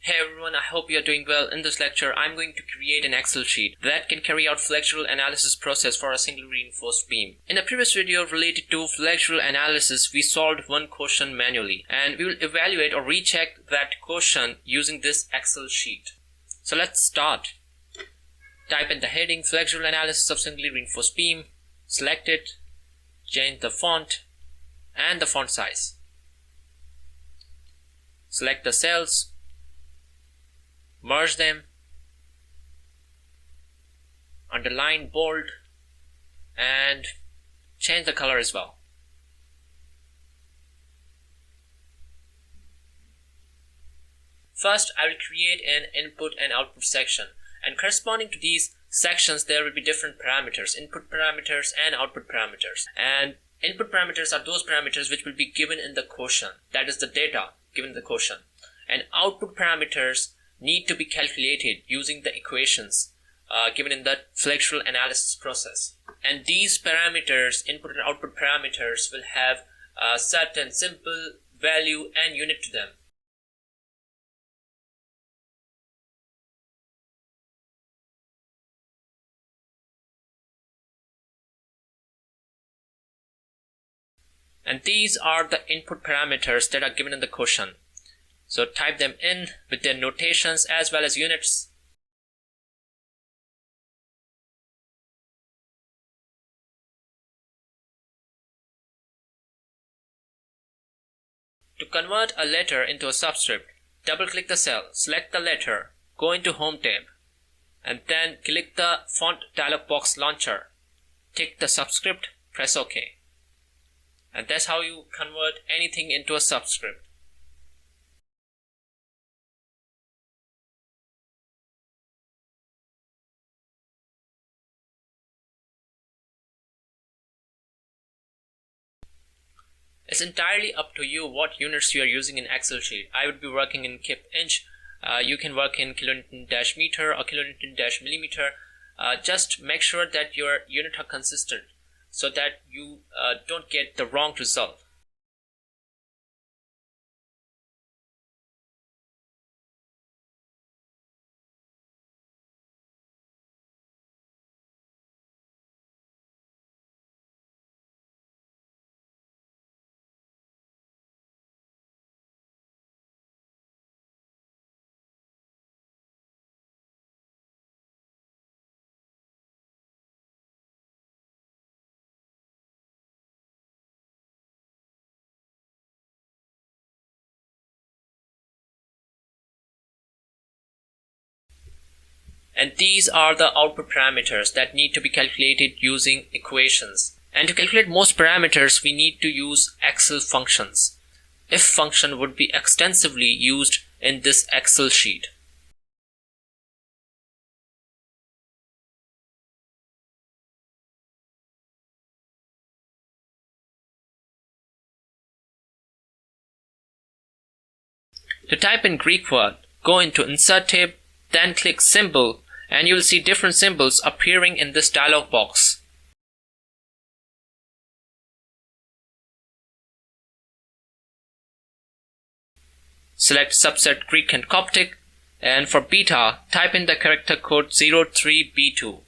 Hey everyone, I hope you're doing well. In this lecture, I'm going to create an Excel sheet that can carry out flexural analysis process for a single reinforced beam. In a previous video related to flexural analysis, we solved one question manually, and we will evaluate or recheck that question using this Excel sheet. So let's start. Type in the heading flexural analysis of single reinforced beam, select it, change the font and the font size. Select the cells, merge them, underline, bold, and change the color as well. First, I will create an input and output section, and corresponding to these sections there will be different parameters, input parameters and output parameters. And input parameters are those parameters which will be given in the question, that is the data given in the question. And output parameters need to be calculated using the equations given in the flexural analysis process. And these parameters, input and output parameters, will have a certain simple value and unit to them. And these are the input parameters that are given in the question. So type them in with their notations as well as units. To convert a letter into a subscript, double-click the cell, select the letter, go into Home tab, and then click the Font dialog box launcher. Tick the subscript, press OK. And that's how you convert anything into a subscript. It's entirely up to you what units you are using in Excel sheet. I would be working in kip inch. You can work in kilonewton-meter or kilonewton-millimeter. Just make sure that your units are consistent so that you don't get the wrong result. And these are the output parameters that need to be calculated using equations. And to calculate most parameters, we need to use Excel functions. If function would be extensively used in this Excel sheet. To type in Greek word, go into Insert tab, then click Symbol, and you will see different symbols appearing in this dialog box. Select subset Greek and Coptic, and for beta, type in the character code 03B2.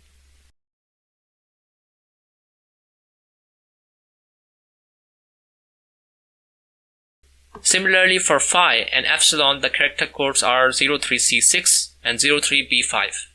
Similarly, for phi and epsilon, the character codes are 03C6 and 03B5.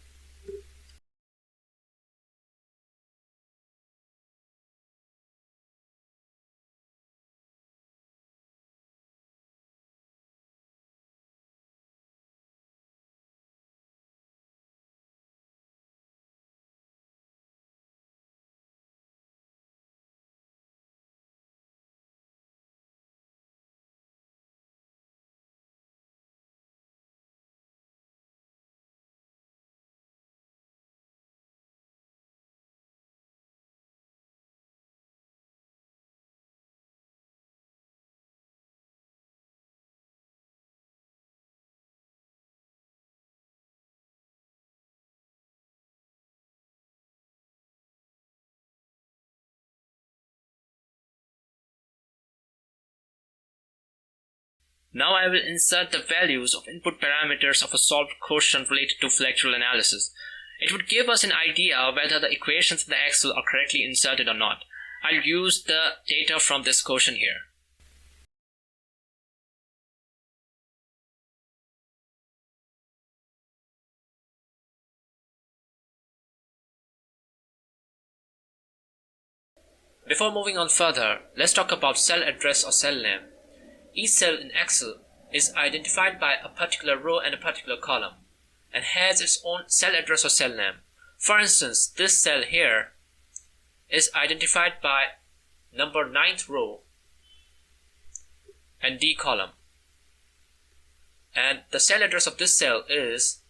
Now I will insert the values of input parameters of a solved question related to flexural analysis. It would give us an idea whether the equations in the Excel are correctly inserted or not. I'll use the data from this question here. Before moving on further, let's talk about cell address or cell name. Each cell in Excel is identified by a particular row and a particular column and has its own cell address or cell name. For instance, this cell here is identified by number 9th row and D column, and the cell address of this cell is,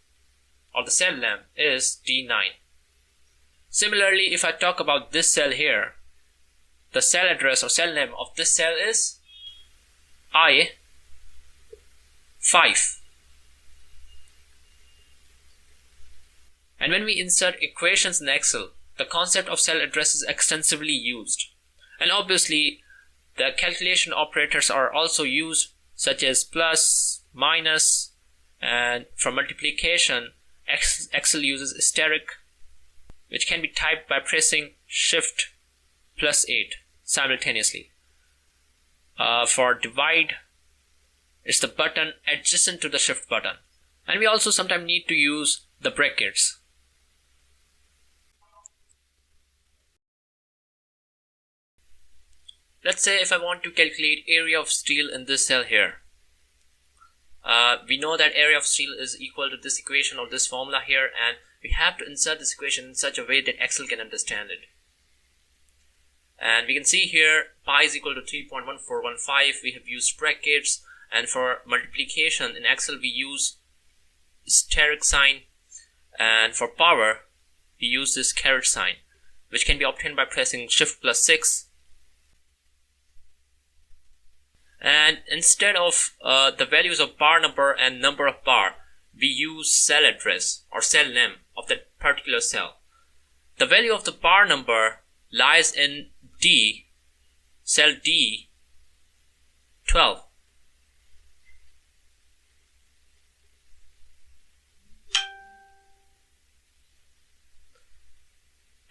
or the cell name is, D9. Similarly, if I talk about this cell here, the cell address or cell name of this cell is I5. And when we insert equations in Excel, the concept of cell address is extensively used. And obviously, the calculation operators are also used, such as plus, minus, and for multiplication, Excel uses asterisk, which can be typed by pressing Shift +8 simultaneously. For divide, it's the button adjacent to the Shift button. And we also sometimes need to use the brackets. Let's say if I want to calculate area of steel in this cell here. We know that area of steel is equal to this equation or this formula here, and we have to insert this equation in such a way that Excel can understand it. And we can see here pi is equal to 3.1415. We have used brackets, and for multiplication in Excel we use asterisk sign, and for power we use this caret sign, which can be obtained by pressing Shift +6. And instead of the values of bar number and number of bar, we use cell address or cell name of that particular cell. The value of the bar number lies in D, cell D12.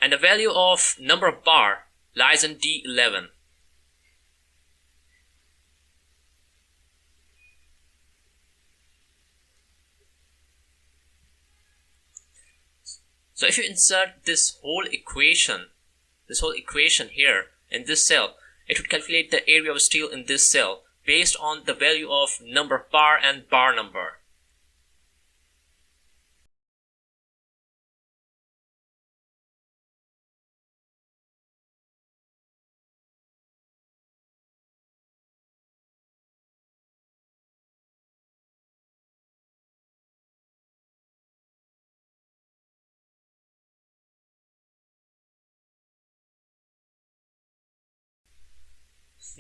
And the value of number of bar lies in D11. So if you insert this whole equation here in this cell, it would calculate the area of steel in this cell based on the value of number of bar and bar number.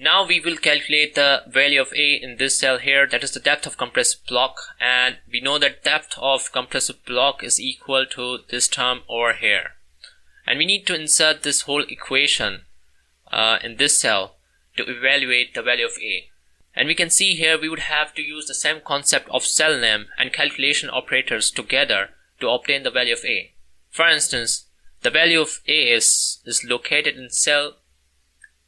Now we will calculate the value of A in this cell here, that is the depth of compressive block, and we know that depth of compressive block is equal to this term over here. And we need to insert this whole equation in this cell to evaluate the value of A. And we can see here we would have to use the same concept of cell name and calculation operators together to obtain the value of A. For instance, the value of A is located in cell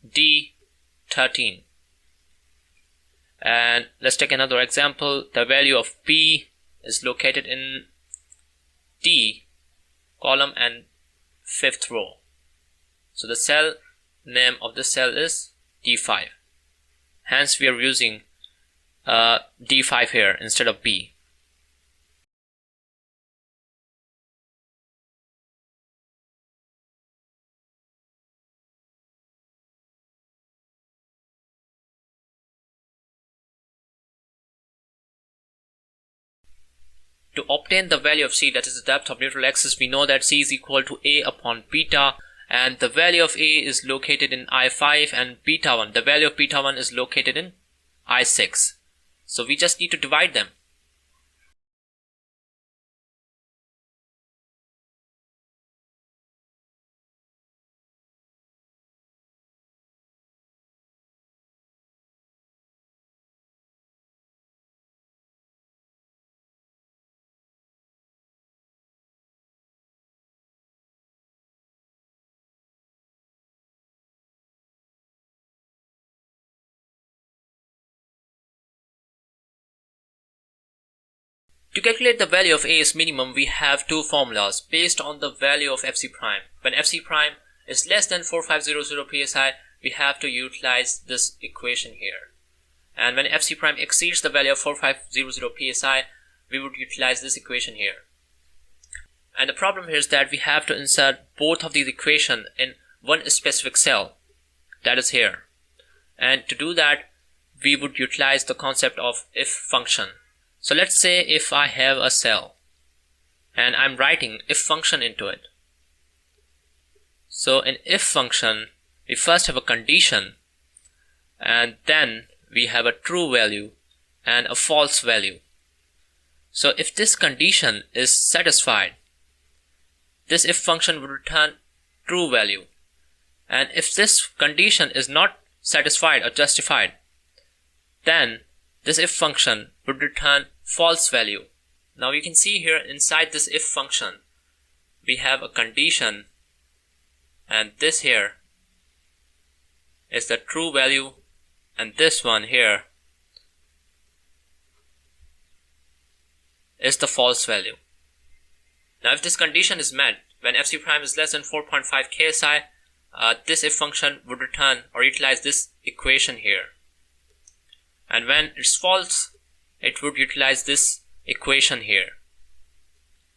D13. And let's take another example. The value of B is located in D column and 5th row. So the cell name of this cell is D5. Hence we are using D5 here instead of B. To obtain the value of C, that is the depth of neutral axis, we know that C is equal to A upon beta, and the value of A is located in I5, and beta 1, the value of beta 1 is located in I6. So we just need to divide them. To calculate the value of AS minimum, we have two formulas based on the value of FC prime. When FC prime is less than 4500 psi, we have to utilize this equation here. And when FC prime exceeds the value of 4500 psi, we would utilize this equation here. And the problem here is that we have to insert both of these equations in one specific cell, that is here. And to do that, we would utilize the concept of if function. So let's say if I have a cell and I'm writing if function into it. So in if function, we first have a condition and then we have a true value and a false value. So if this condition is satisfied, this if function would return true value. And if this condition is not satisfied or justified, then this if function would return false value. Now you can see here inside this if function, we have a condition and this here is the true value and this one here is the false value. Now if this condition is met, when FC prime is less than 4.5 ksi, this if function would return or utilize this equation here. And when it's false, it would utilize this equation here.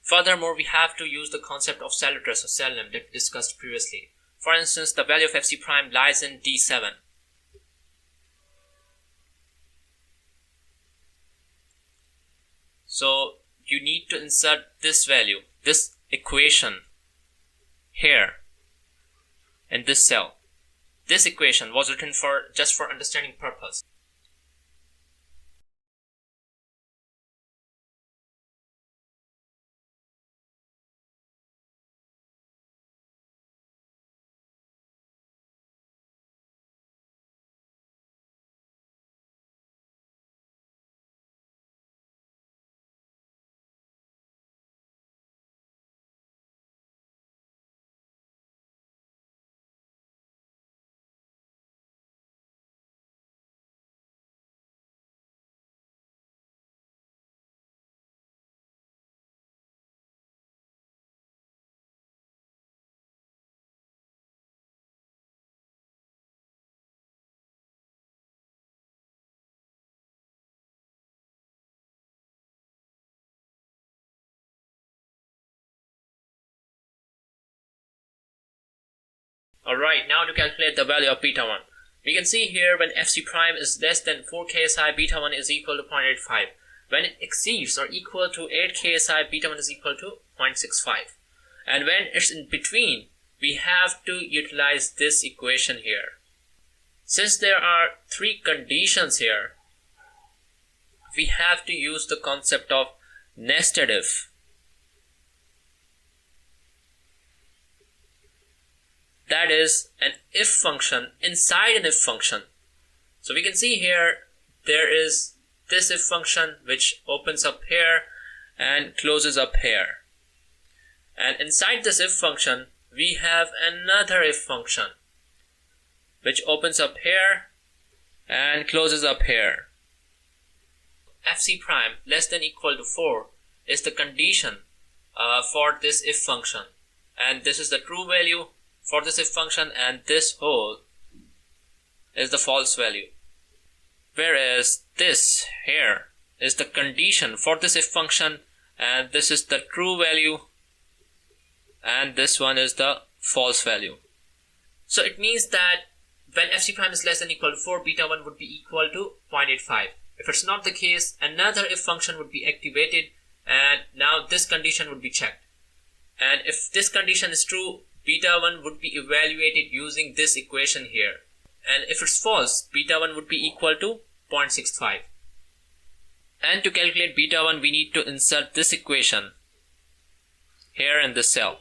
Furthermore, we have to use the concept of cell address or cell name that we discussed previously. For instance, the value of FC prime lies in D7. So you need to insert this value, this equation here in this cell. This equation was written just for understanding purpose. Alright, now to calculate the value of beta 1. We can see here when FC prime is less than 4 ksi, beta 1 is equal to 0.85. When it exceeds or equal to 8 ksi, beta 1 is equal to 0.65. And when it's in between, we have to utilize this equation here. Since there are three conditions here, we have to use the concept of nested if. That is an if function inside an if function. So we can see here there is this if function which opens up here and closes up here. And inside this if function we have another if function which opens up here and closes up here. FC prime less than equal to 4 is the condition for this if function, and this is the true value for this if function, and this whole is the false value. Whereas this here is the condition for this if function, and this is the true value, and this one is the false value. So it means that when FC prime is less than equal to 4, beta 1 would be equal to 0.85. If it's not the case, another if function would be activated, and now this condition would be checked. And if this condition is true, beta 1 would be evaluated using this equation here. And if it's false, beta 1 would be equal to 0.65. And to calculate beta 1, we need to insert this equation here in this cell.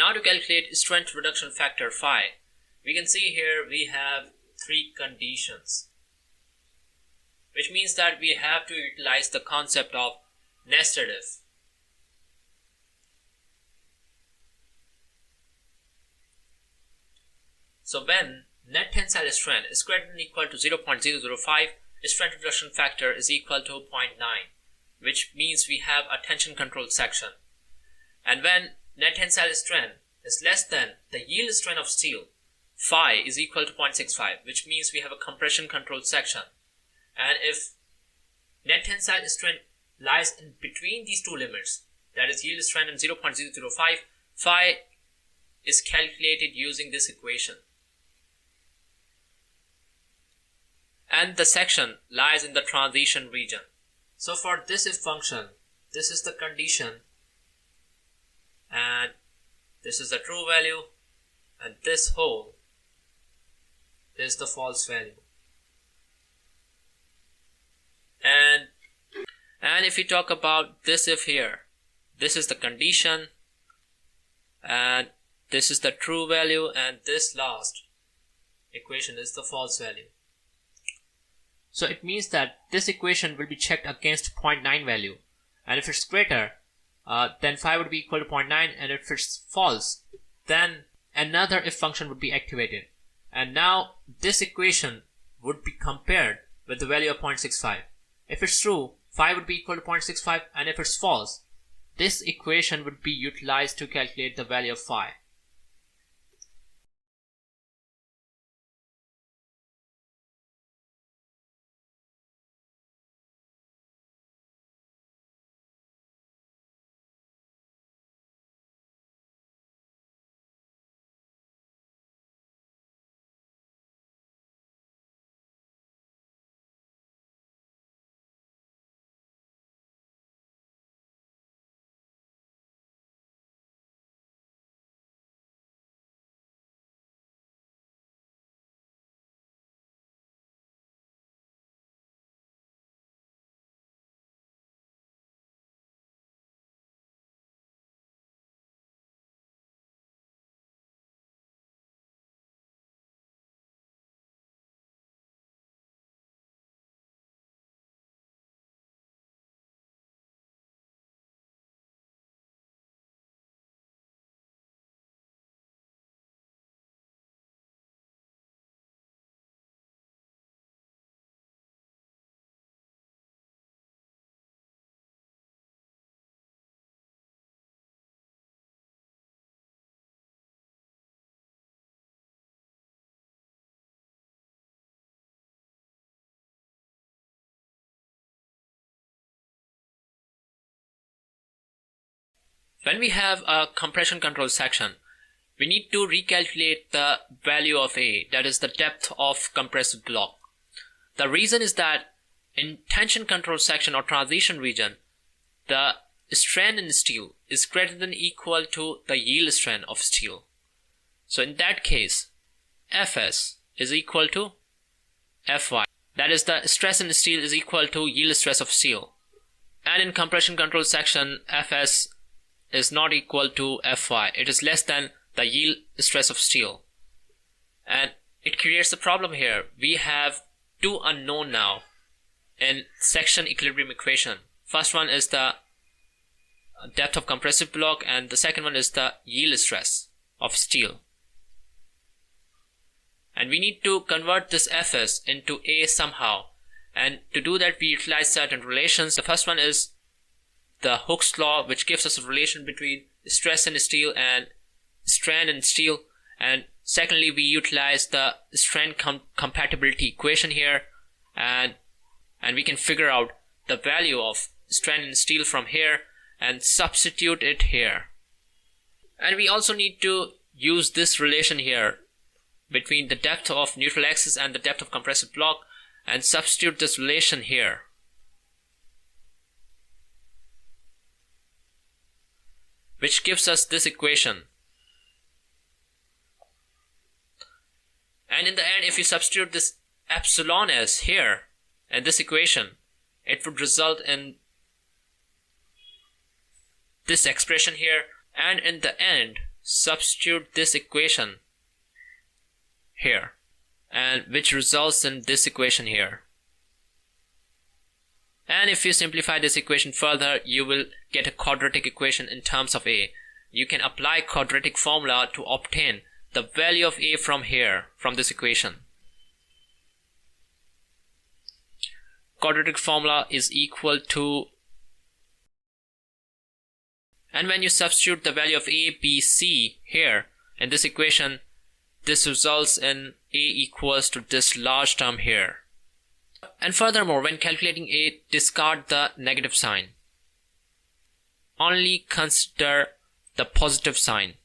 Now to calculate strength reduction factor phi, we can see here we have three conditions, which means that we have to utilize the concept of nested if. So when net tensile strength is greater than or equal to 0.005, strength reduction factor is equal to 0.9, which means we have a tension controlled section. And when net tensile strength is less than the yield strength of steel, phi is equal to 0.65, which means we have a compression controlled section. And if net tensile strength lies in between these two limits, that is yield strength and 0.005, phi is calculated using this equation. And the section lies in the transition region. So for this if function, this is the condition, and this is the true value, and this whole is the false value. And if we talk about this if here, this is the condition, and this is the true value, and this last equation is the false value. So it means that this equation will be checked against 0.9 value, and if it's greater, then phi would be equal to 0.9, and if it's false, then another if function would be activated. And now this equation would be compared with the value of 0.65. If it's true, phi would be equal to 0.65, and if it's false, this equation would be utilized to calculate the value of phi. When we have a compression control section, we need to recalculate the value of A, that is the depth of compressive block. The reason is that in tension control section or transition region, the strain in steel is greater than or equal to the yield strength of steel. So in that case, Fs is equal to Fy. That is, the stress in steel is equal to yield stress of steel. And in compression control section, Fs is not equal to Fy. It is less than the yield stress of steel. And it creates a problem here. We have two unknown now in section equilibrium equation. First one is the depth of compressive block, and the second one is the yield stress of steel. And we need to convert this Fs into A somehow. And to do that, we utilize certain relations. The first one is the Hooke's law, which gives us a relation between stress in steel and strain in steel. And secondly, we utilize the strain compatibility equation here, and we can figure out the value of strain in steel from here and substitute it here. And we also need to use this relation here between the depth of neutral axis and the depth of compressive block and substitute this relation here. Which gives us this equation. And in the end, if you substitute this epsilon s here in this equation, it would result in this expression here. And in the end, substitute this equation here, and which results in this equation here. And if you simplify this equation further, you will get a quadratic equation in terms of A. You can apply quadratic formula to obtain the value of A from here, from this equation. Quadratic formula is equal to, and when you substitute the value of A, B, C here in this equation, this results in A equals to this large term here. And furthermore, when calculating A, discard the negative sign. Only consider the positive sign.